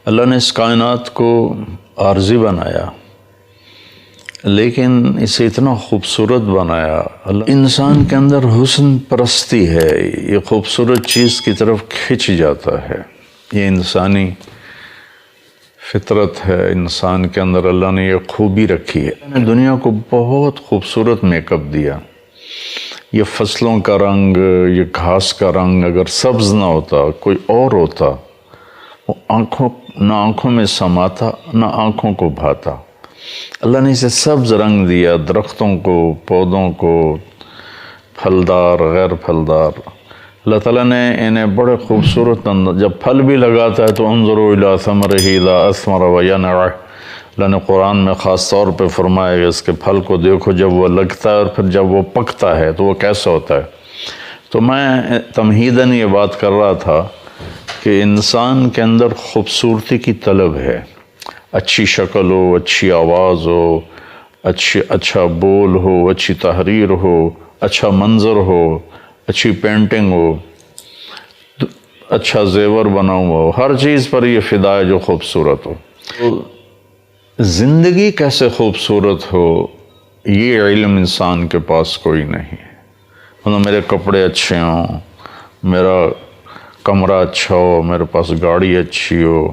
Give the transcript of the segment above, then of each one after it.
اللہ نے اس کائنات کو عارضی بنایا لیکن اسے اتنا خوبصورت بنایا. اللہ انسان کے اندر حسن پرستی ہے، یہ خوبصورت چیز کی طرف کھنچ جاتا ہے. یہ انسانی فطرت ہے، انسان کے اندر اللہ نے یہ خوبی رکھی ہے. اللہ نے دنیا کو بہت خوبصورت میک اپ دیا. یہ فصلوں کا رنگ، یہ گھاس کا رنگ اگر سبز نہ ہوتا، کوئی اور ہوتا، وہ نہ آنکھوں میں سماتا نہ آنکھوں کو بھاتا. اللہ نے اسے سبز رنگ دیا، درختوں کو، پودوں کو، پھلدار غیر پھلدار. اللہ تعالیٰ نے انہیں بڑے خوبصورت جب پھل بھی لگاتا ہے تو انظروا الی ثمرہ اذا اثمر وینع. اللہ نے قرآن میں خاص طور پہ فرمایا کہ اس کے پھل کو دیکھو جب وہ لگتا ہے اور پھر جب وہ پکتا ہے تو وہ کیسا ہوتا ہے. تو میں تمہیداً یہ بات کر رہا تھا کہ انسان کے اندر خوبصورتی کی طلب ہے. اچھی شکل ہو، اچھی آواز ہو، اچھا بول ہو، اچھی تحریر ہو، اچھا منظر ہو، اچھی پینٹنگ ہو، اچھا زیور بنا ہوا ہو، ہر چیز پر یہ فدا ہے جو خوبصورت ہو. زندگی کیسے خوبصورت ہو یہ علم انسان کے پاس کوئی نہیں. میرے کپڑے اچھے ہوں، میرا کمرہ اچھا ہو، میرے پاس گاڑی اچھی ہو،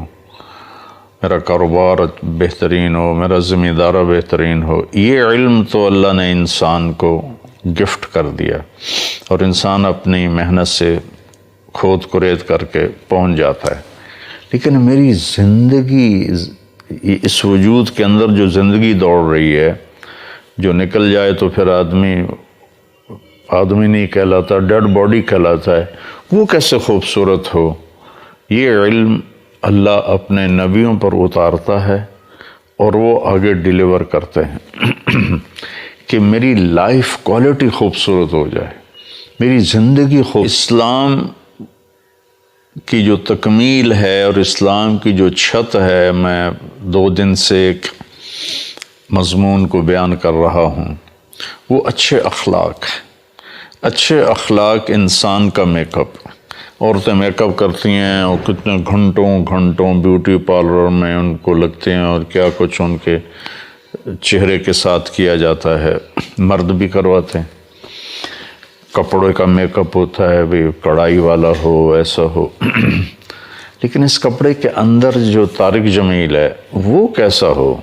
میرا کاروبار بہترین ہو، میرا ذمہ دارہ بہترین ہو، یہ علم تو اللہ نے انسان کو گفٹ کر دیا اور انسان اپنی محنت سے کھود کرید کر کے پہنچ جاتا ہے. لیکن میری زندگی، اس وجود کے اندر جو زندگی دوڑ رہی ہے، جو نکل جائے تو پھر آدمی نہیں کہلاتا، ڈیڈ باڈی کہلاتا ہے، وہ کیسے خوبصورت ہو. یہ علم اللہ اپنے نبیوں پر اتارتا ہے اور وہ آگے ڈیلیور کرتے ہیں کہ میری لائف کوالٹی خوبصورت ہو جائے، میری زندگی اسلام کی جو تکمیل ہے اور اسلام کی جو چھت ہے. میں 2 دن سے ایک مضمون کو بیان کر رہا ہوں، وہ اچھے اخلاق. اچھے اخلاق انسان کا میک اپ. عورتیں میک اپ کرتی ہیں اور کتنے گھنٹوں بیوٹی پارلر میں ان کو لگتے ہیں اور کیا کچھ ان کے چہرے کے ساتھ کیا جاتا ہے. مرد بھی کرواتے ہیں. کپڑے کا میک اپ ہوتا ہے بھی کڑھائی والا ہو، ایسا ہو. لیکن اس کپڑے کے اندر جو طارق جمیل ہے وہ کیسا ہو،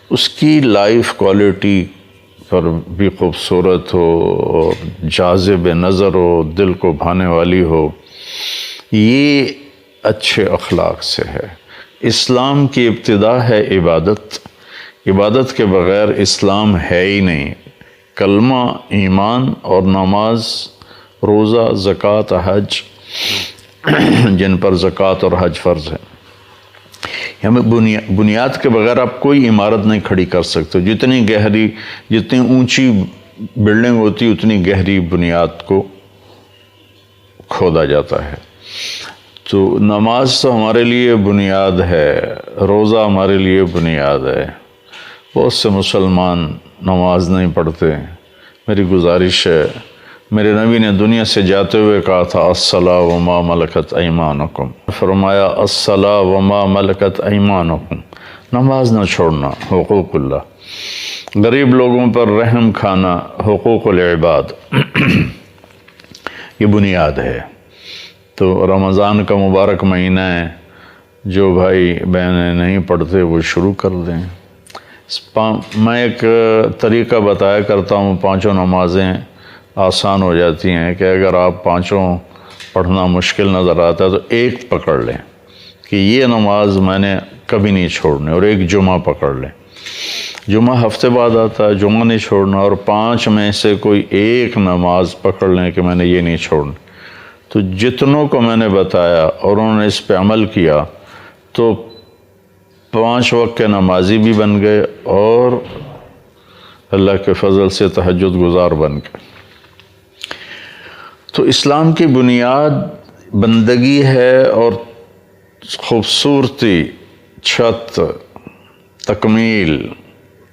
اس کی لائف کوالٹی پر بھی خوبصورت ہو اور جاذب نظر ہو، دل کو بھانے والی ہو. یہ اچھے اخلاق سے ہے. اسلام کی ابتدا ہے عبادت. عبادت کے بغیر اسلام ہے ہی نہیں. کلمہ، ایمان اور نماز، روزہ، زکوٰۃ، حج، جن پر زکوٰۃ اور حج فرض ہے. ہمیں بنیاد کے بغیر آپ کوئی عمارت نہیں کھڑی کر سکتے. جتنی اونچی بلڈنگ ہوتی اتنی گہری بنیاد کو کھودا جاتا ہے. تو نماز تو ہمارے لیے بنیاد ہے، روزہ ہمارے لیے بنیاد ہے. بہت سے مسلمان نماز نہیں پڑھتے. میری گزارش ہے، میرے نبی نے دنیا سے جاتے ہوئے کہا تھا الصلاۃ وما ملکت ایمانکم. فرمایا الصلاۃ وما ملکت ایمانکم، نماز نہ چھوڑنا، حقوق اللہ. غریب لوگوں پر رحم کھانا، حقوق العباد، یہ بنیاد ہے. تو رمضان کا مبارک مہینہ ہے، جو بھائی بہنیں نہیں پڑھتے وہ شروع کر دیں. میں ایک طریقہ بتایا کرتا ہوں، 5 نمازیں آسان ہو جاتی ہیں کہ اگر آپ 5 پڑھنا مشکل نظر آتا ہے تو ایک پکڑ لیں کہ یہ نماز میں نے کبھی نہیں چھوڑنی، اور ایک جمعہ پکڑ لیں. جمعہ ہفتے بعد آتا ہے، جمعہ نہیں چھوڑنا، اور 5 میں سے کوئی ایک نماز پکڑ لیں کہ میں نے یہ نہیں چھوڑنی. تو جتنوں کو میں نے بتایا اور انہوں نے اس پہ عمل کیا تو 5 وقت کے نمازی بھی بن گئے اور اللہ کے فضل سے تہجد گزار بن گئے. تو اسلام کی بنیاد بندگی ہے اور خوبصورتی، چھت، تکمیل،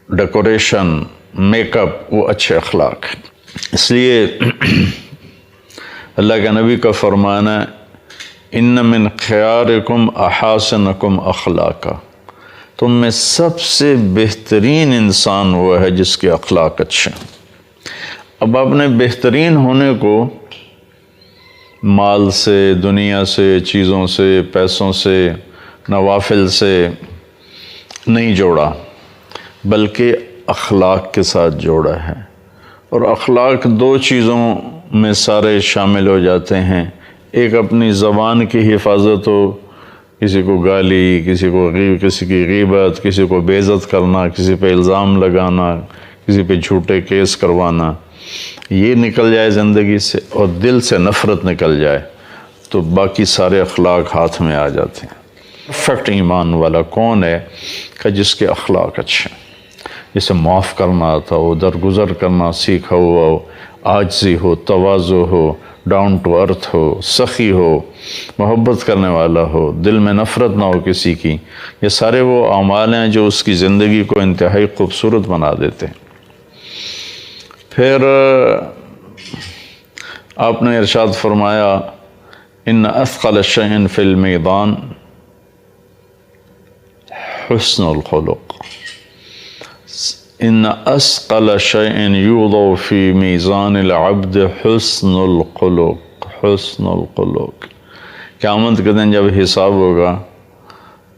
ڈیکوریشن، میک اپ، وہ اچھے اخلاق ہیں. اس لیے اللہ کے نبی کا فرمانا ان من خیارکم احاسنکم اخلاقا، تم میں سب سے بہترین انسان وہ ہے جس کے اخلاق اچھے ہیں۔ اب آپ نے بہترین ہونے کو مال سے، دنیا سے، چیزوں سے، پیسوں سے، نوافل سے نہیں جوڑا، بلکہ اخلاق کے ساتھ جوڑا ہے۔ اور اخلاق دو چیزوں میں سارے شامل ہو جاتے ہیں، ایک اپنی زبان کی حفاظت ہو، کسی کو گالی، کسی کی غیبت، کسی کو بے عزت کرنا، کسی پہ الزام لگانا، کسی پہ جھوٹے کیس کروانا، یہ نکل جائے زندگی سے، اور دل سے نفرت نکل جائے، تو باقی سارے اخلاق ہاتھ میں آ جاتے ہیں۔ پرفیکٹ ایمان والا کون ہے؟ کہ جس کے اخلاق اچھے ہیں، جسے معاف کرنا آتا ہو، درگزر کرنا سیکھا ہوا ہو، عاجزی ہو، تواضع ہو، ڈاؤن ٹو ارتھ ہو، سخی ہو، محبت کرنے والا ہو، دل میں نفرت نہ ہو کسی کی۔ یہ سارے وہ اعمال ہیں جو اس کی زندگی کو انتہائی خوبصورت بنا دیتے ہیں۔ پھر آپ نے ارشاد فرمایا ان اثقل شیء فی المیزان حسن الخلق، ان اثقل شیء یوضع فی میزان العبد حسن الخلق، حسن الخلق۔ قیامت کے دن جب حساب ہوگا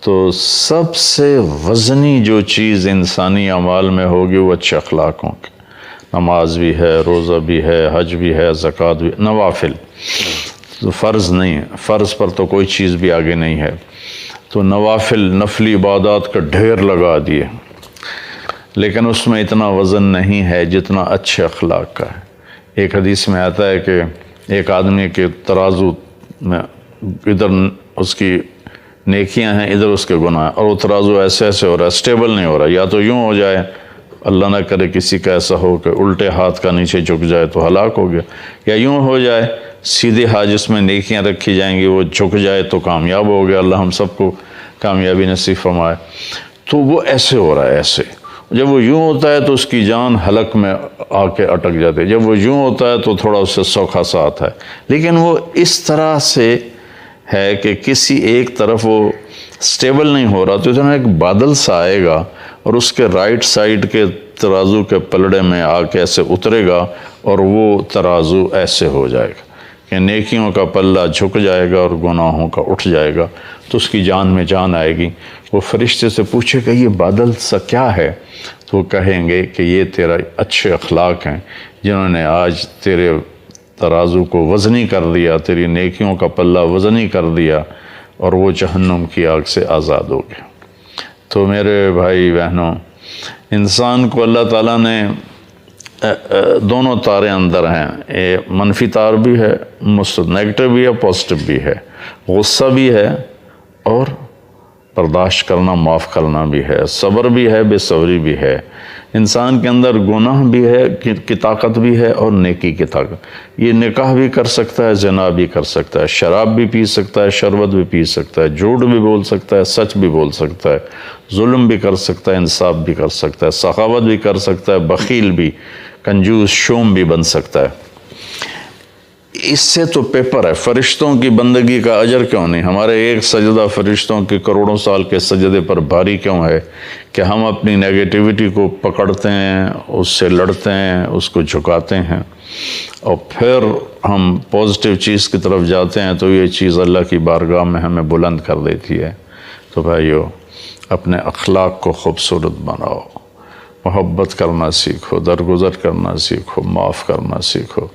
تو سب سے وزنی جو چیز انسانی اعمال میں ہوگی وہ اچھے اخلاق ہوں گے۔ نماز بھی ہے، روزہ بھی ہے، حج بھی ہے، زکوٰۃ بھی، نوافل تو فرض نہیں ہے، فرض پر تو کوئی چیز بھی آگے نہیں ہے، تو نوافل نفلی عبادات کا ڈھیر لگا دیے، لیکن اس میں اتنا وزن نہیں ہے جتنا اچھے اخلاق کا ہے۔ ایک حدیث میں آتا ہے کہ ایک آدمی کے ترازو میں ادھر اس کی نیکیاں ہیں، ادھر اس کے گناہ ہیں، اور وہ ترازو ایسے ایسے ہو رہا ہے، اسٹیبل نہیں ہو رہا، یا تو یوں ہو جائے، اللہ نہ کرے کسی کا ایسا ہو کہ الٹے ہاتھ کا نیچے جھک جائے تو ہلاک ہو گیا، یا یوں ہو جائے سیدھے ہاتھ جس میں نیکیاں رکھی جائیں گی وہ جھک جائے تو کامیاب ہو گیا، اللہ ہم سب کو کامیابی نصیب فرمائے۔ تو وہ ایسے ہو رہا ہے، ایسے جب وہ یوں ہوتا ہے تو اس کی جان حلق میں آ کے اٹک جاتی ہے، جب وہ یوں ہوتا ہے تو تھوڑا اس سے سوکھا سا آتا ہے، لیکن وہ اس طرح سے ہے کہ کسی ایک طرف وہ سٹیبل نہیں ہو رہا، تو اتنا ایک بادل سا آئے گا اور اس کے رائٹ سائڈ کے ترازو کے پلڑے میں آ کے ایسے اترے گا اور وہ ترازو ایسے ہو جائے گا کہ نیکیوں کا پلہ جھک جائے گا اور گناہوں کا اٹھ جائے گا، تو اس کی جان میں جان آئے گی۔ وہ فرشتے سے پوچھے کہ یہ بادل سا کیا ہے؟ تو وہ کہیں گے کہ یہ تیرا اچھے اخلاق ہیں جنہوں نے آج تیرے ترازو کو وزنی کر دیا، تیری نیکیوں کا پلہ وزنی کر دیا، اور وہ جہنم کی آگ سے آزاد ہو گیا۔ تو میرے بھائی بہنوں، انسان کو اللہ تعالیٰ نے دونوں تارے اندر ہیں، منفی تار بھی ہے، نیگیٹو بھی ہے، پازیٹو بھی ہے، غصہ بھی ہے اور برداشت کرنا، معاف کرنا بھی ہے، صبر بھی ہے، بے صبری بھی ہے۔ انسان کے اندر گناہ بھی ہے کی طاقت بھی ہے اور نیکی کی طاقت۔ یہ نکاح بھی کر سکتا ہے، زنا بھی کر سکتا ہے، شراب بھی پی سکتا ہے، شربت بھی پی سکتا ہے، جھوٹ بھی بول سکتا ہے، سچ بھی بول سکتا ہے، ظلم بھی کر سکتا ہے، انصاف بھی کر سکتا ہے، سخاوت بھی کر سکتا ہے، بخیل بھی، کنجوس، شوم بھی بن سکتا ہے۔ اس سے تو پیپر ہے، فرشتوں کی بندگی کا اجر کیوں نہیں؟ ہمارے ایک سجدہ فرشتوں کے کروڑوں سال کے سجدے پر بھاری کیوں ہے کہ ہم اپنی نیگیٹیوٹی کو پکڑتے ہیں، اس سے لڑتے ہیں، اس کو جھکاتے ہیں، اور پھر ہم پازیٹیو چیز کی طرف جاتے ہیں تو یہ چیز اللہ کی بارگاہ میں ہمیں بلند کر دیتی ہے۔ تو بھائیو، اپنے اخلاق کو خوبصورت بناؤ، محبت کرنا سیکھو، درگزر کرنا سیکھو، معاف کرنا سیکھو۔